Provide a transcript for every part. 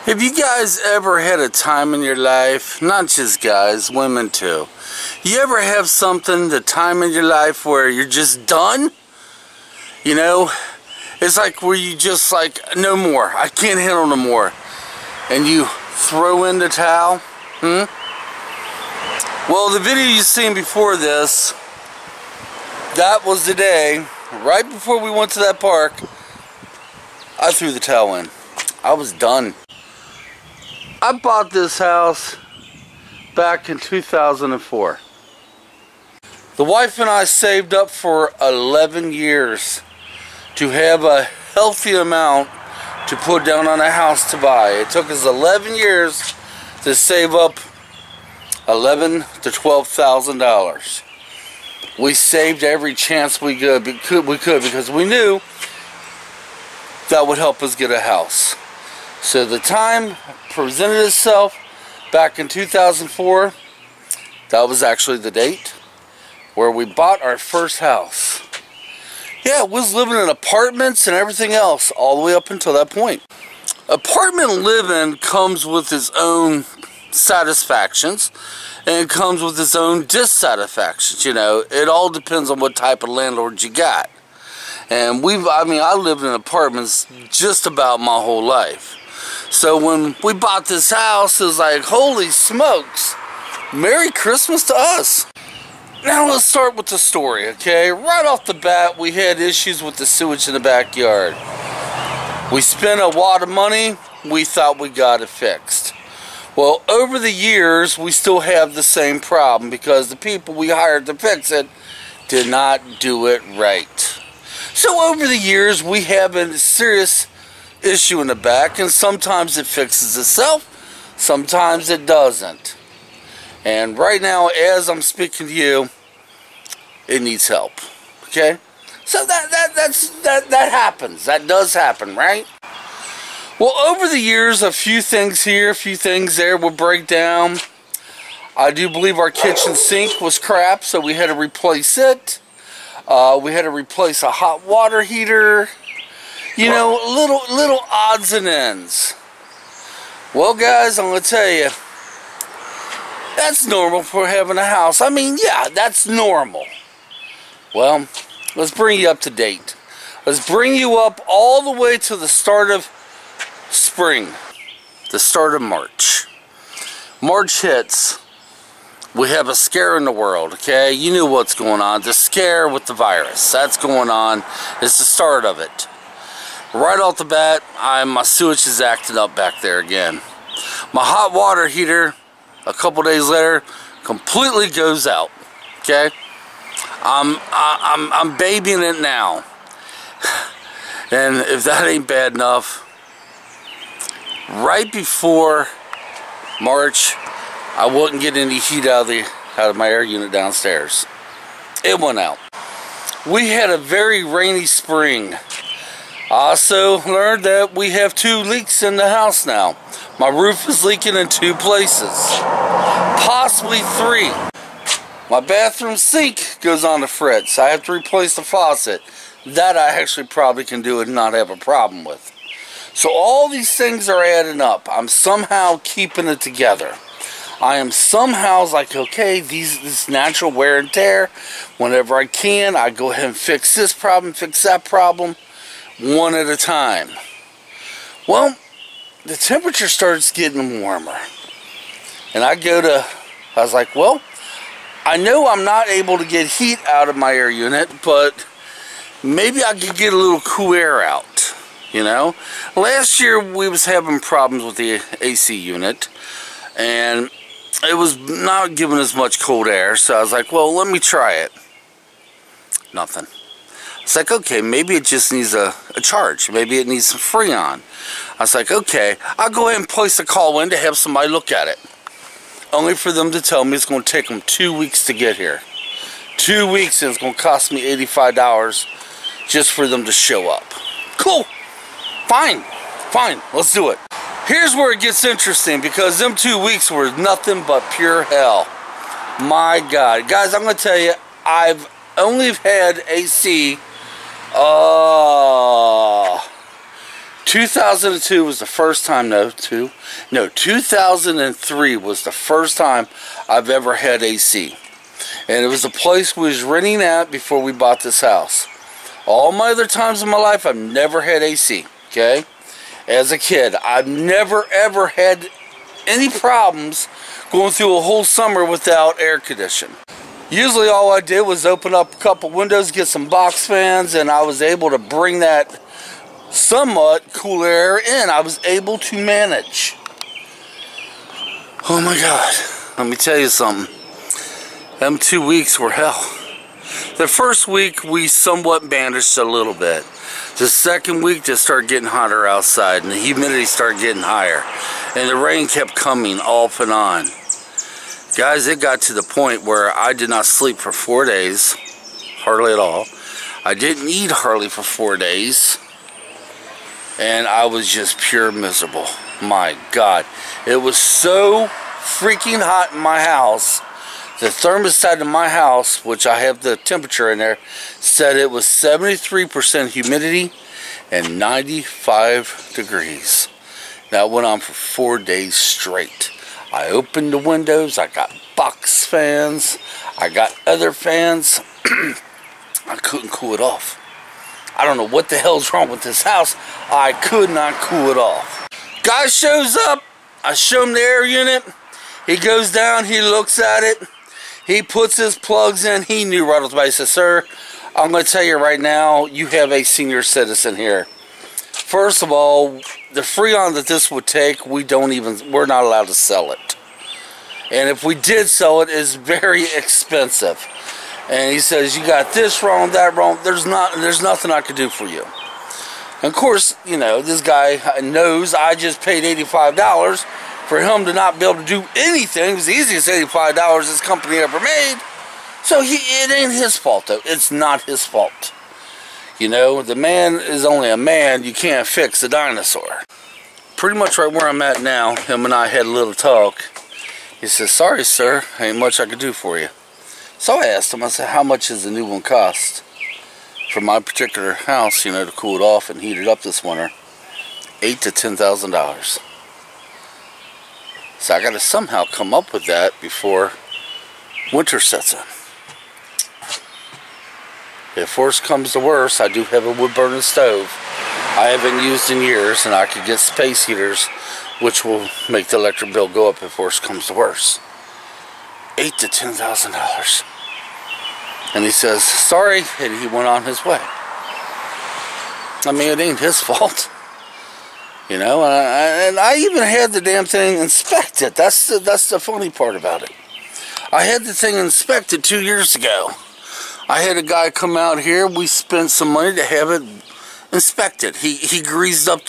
Have you guys ever had a time in your life, not just guys, women too, you ever have something, the time in your life where you're just done? You know, it's like where you just like, no more, I can't handle no more, and you throw in the towel? Well, the video you've seen before this, that was the day, right before we went to that park, I threw the towel in. I was done. I bought this house back in 2004. The wife and I saved up for 11 years to have a healthy amount to put down on a house to buy. It took us 11 years to save up $11,000 to $12,000. We saved every chance we could because we knew that would help us get a house. So the time presented itself back in 2004. That was actually the date where we bought our first house. Yeah, we was living in apartments and everything else all the way up until that point. Apartment living comes with its own satisfactions and it comes with its own dissatisfactions. You know, it all depends on what type of landlord you got. And I lived in apartments just about my whole life. So when we bought this house, it was like, holy smokes, Merry Christmas to us. Now let's start with the story, okay? Right off the bat, we had issues with the sewage in the backyard. We spent a lot of money, we thought we got it fixed. Well, over the years, we still have the same problem because the people we hired to fix it did not do it right. So over the years, we have a serious issue in the back, and sometimes it fixes itself, sometimes it doesn't. And right now, as I'm speaking to you, it needs help. Okay? So that happens. That does happen, right? Well, over the years, a few things here, a few things there will break down. I do believe our kitchen sink was crap, so we had to replace it. We had to replace a hot water heater. You know, little odds and ends. Well, guys, I'm going to tell you, that's normal for having a house. I mean, yeah, that's normal. Well, let's bring you up to date. Let's bring you up all the way to the start of spring. The start of March. March hits. We have a scare in the world, okay? You knew what's going on. The scare with the virus. That's going on. It's the start of it. Right off the bat, my sewage is acting up back there again. My hot water heater, a couple days later, completely goes out. Okay, I'm babying it now, and if that ain't bad enough, right before March, I wouldn't get any heat out of my air unit downstairs. It went out. We had a very rainy spring. I also learned that we have 2 leaks in the house now. My roof is leaking in 2 places. Possibly 3. My bathroom sink goes on the fritz. I have to replace the faucet. That I actually probably can do and not have a problem with. So all these things are adding up. I'm somehow keeping it together. I am somehow like, okay, this natural wear and tear. Whenever I can, I go ahead and fix this problem, fix that problem. One at a time. Well, the temperature starts getting warmer. And I was like, well, I know I'm not able to get heat out of my air unit, but maybe I could get a little cool air out, you know? Last year, we was having problems with the AC unit, and it was not giving us much cold air, so I was like, well, let me try it. Nothing. It's like, okay, maybe it just needs a charge. Maybe it needs some Freon. I was like, okay, I'll go ahead and place a call in to have somebody look at it. Only for them to tell me it's going to take them 2 weeks to get here. 2 weeks, and it's going to cost me $85 just for them to show up. Cool. Fine. Fine. Let's do it. Here's where it gets interesting, because them 2 weeks were nothing but pure hell. My God. Guys, I'm going to tell you, I've only had AC 2002 was the first time, 2003 was the first time I've ever had AC. And it was the place we was renting at before we bought this house. All my other times in my life, I've never had AC, okay? As a kid, I've never ever had any problems going through a whole summer without air conditioning. Usually all I did was open up a couple windows, get some box fans, and I was able to bring that somewhat cool air in. I was able to manage. Oh my God, let me tell you something. Them 2 weeks were hell. The first week we somewhat managed a little bit. The second week it started getting hotter outside and the humidity started getting higher. And the rain kept coming off and on. Guys, it got to the point where I did not sleep for 4 days. Hardly at all. I didn't eat hardly for 4 days. And I was just pure miserable. My God. It was so freaking hot in my house. The thermostat in my house, which I have the temperature in there, said it was 73% humidity and 95 degrees. That went on for 4 days straight. I opened the windows, I got box fans, I got other fans. I couldn't cool it off. I don't know what the hell's wrong with this house. I could not cool it off. Guy shows up, I show him the air unit. He goes down, he looks at it. He puts his plugs in. He knew right away. He says, sir, I'm going to tell you right now, you have a senior citizen here. First of all, the Freon that this would take, we're not allowed to sell it. And if we did sell it, it's very expensive. And he says, you got this wrong, that wrong. There's nothing I could do for you. And of course, you know, this guy knows I just paid $85 for him to not be able to do anything. It was the easiest $85 this company ever made. So it ain't his fault, though. It's not his fault. You know, the man is only a man. You can't fix a dinosaur. Pretty much right where I'm at now, him and I had a little talk. He says, sorry, sir, ain't much I could do for you. So I asked him, I said, how much does the new one cost? For my particular house, you know, to cool it off and heat it up this winter, $8,000 to $10,000. So I got to somehow come up with that before winter sets in. If worse comes to worse, I do have a wood burning stove I haven't used in years, and I could get space heaters, which will make the electric bill go up if worse comes to worse. $8,000 to $10,000. And he says, sorry, and he went on his way. I mean, it ain't his fault. You know, and I even had the damn thing inspected. That's the funny part about it. I had the thing inspected 2 years ago. I had a guy come out here. We spent some money to have it inspected. He greased up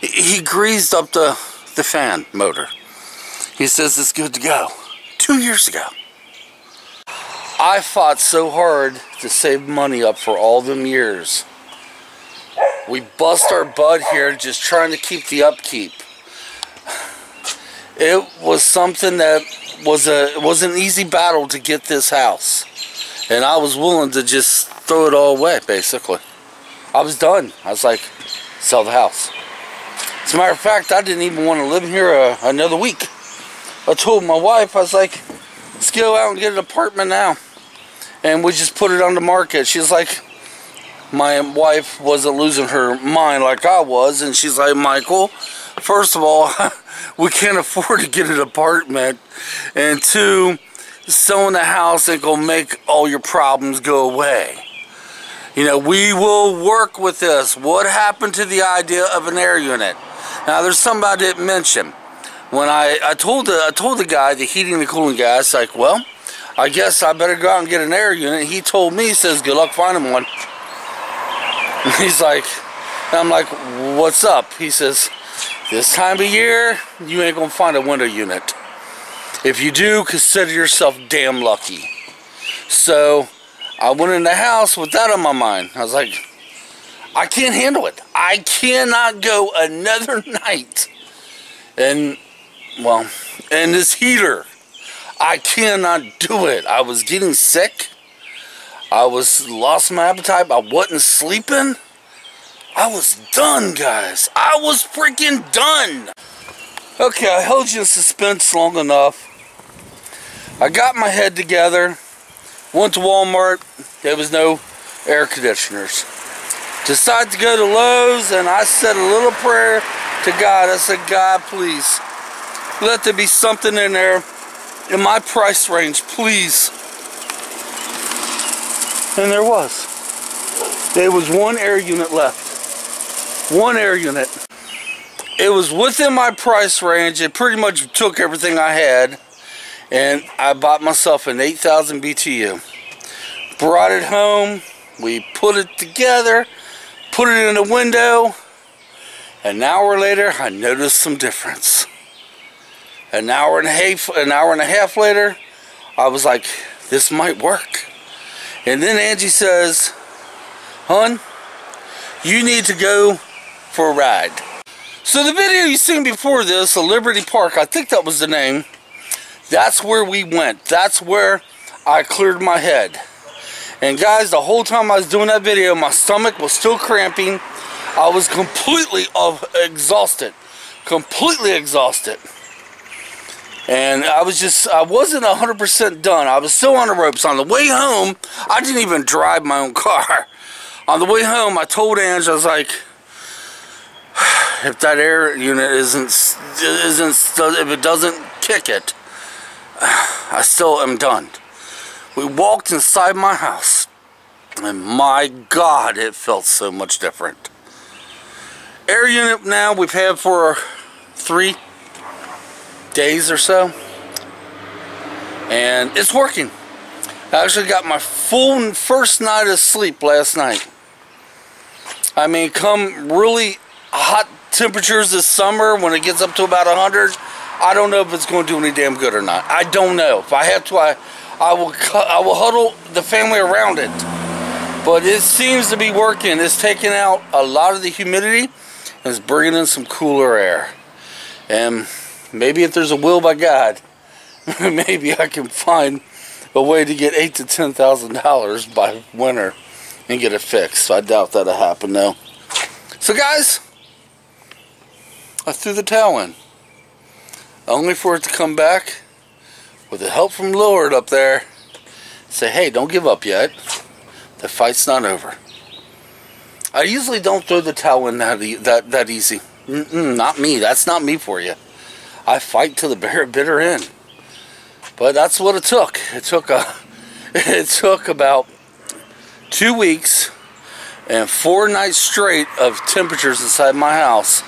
he greased up the fan motor. He says it's good to go. 2 years ago. I fought so hard to save money up for all them years. We bust our butt here just trying to keep the upkeep. It was something that was an easy battle to get this house. And I was willing to just throw it all away, basically. I was done. I was like, sell the house. As a matter of fact, I didn't even want to live here another week. I told my wife, I was like, let's go out and get an apartment now. And we just put it on the market. She's like, my wife wasn't losing her mind like I was, and she's like, Michael, first of all, we can't afford to get an apartment, and two, selling the house ain't gonna make all your problems go away. You know, we will work with this. What happened to the idea of an air unit? Now, there's something I didn't mention. When I told the guy, the heating and cooling guy, I was like, well, I guess I better go out and get an air unit. He told me, he says, good luck finding one. He's like, and I'm like, what's up? He says, this time of year, you ain't gonna find a window unit. If you do, consider yourself damn lucky. So I went in the house with that on my mind. I was like, I can't handle it. I cannot go another night. And, well, and this heater, I cannot do it. I was getting sick. I lost my appetite. I wasn't sleeping. I was done, guys. I was freaking done. Okay, I held you in suspense long enough. I got my head together. Went to Walmart. There was no air conditioners. Decided to go to Lowe's, and I said a little prayer to God. I said, God, please, let there be something in there in my price range, please. And there was. There was one air unit left. One air unit. It was within my price range. It pretty much took everything I had. And I bought myself an 8,000 BTU. Brought it home. We put it together. Put it in the window. An hour later, I noticed some difference. An hour and a half later, I was like, this might work. And then Angie says, hon, you need to go for a ride. So the video you seen before this, the Liberty Park, I think that was the name. That's where we went. That's where I cleared my head. And guys, the whole time I was doing that video, my stomach was still cramping. I was completely exhausted. Completely exhausted. And I wasn't 100% done. I was still on the ropes. On the way home, I didn't even drive my own car. On the way home, I told Ange, I was like, if that air unit if it doesn't kick it, I still am done. We walked inside my house, and my God, it felt so much different. Air unit now we've had for 3 days or so, and it's working. I actually got my full first night of sleep last night. I mean, come really hot temperatures this summer, when it gets up to about 100, I don't know if it's going to do any damn good or not. I don't know. If I have to, I will huddle the family around it. But it seems to be working. It's taking out a lot of the humidity and it's bringing in some cooler air. And maybe if there's a will by God, maybe I can find a way to get $8,000 to $10,000 by winter and get it fixed. I doubt that'll happen though. So guys, I threw the towel in, only for it to come back with the help from Lord up there. Say, hey, don't give up yet. The fight's not over. I usually don't throw the towel in that easy. Not me. That's not me for you. I fight to the bitter end. But that's what it took. It took about 2 weeks and 4 nights straight of temperatures inside my house,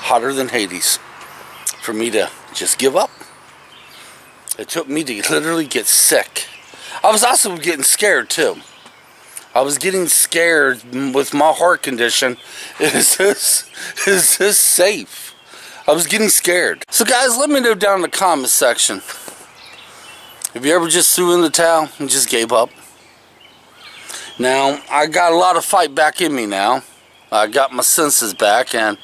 hotter than Hades, for me to just give up. It took me to literally get sick. I was also getting scared too. I was getting scared with my heart condition. Is this safe? I was getting scared. So guys, let me know down in the comment section. Have you ever just threw in the towel and just gave up? Now, I got a lot of fight back in me now. I got my senses back, and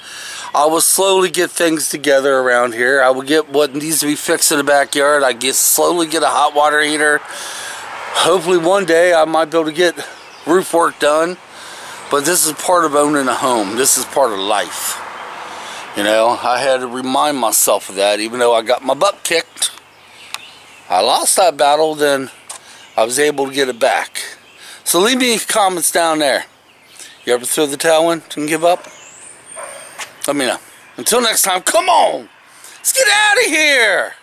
I will slowly get things together around here. I will get what needs to be fixed in the backyard. I slowly get a hot water heater. Hopefully one day I might be able to get roof work done. But this is part of owning a home. This is part of life. You know, I had to remind myself of that. Even though I got my butt kicked, I lost that battle, then I was able to get it back. So leave me comments down there. You ever throw the towel in and give up? Let me know. Until next time, come on! Let's get out of here!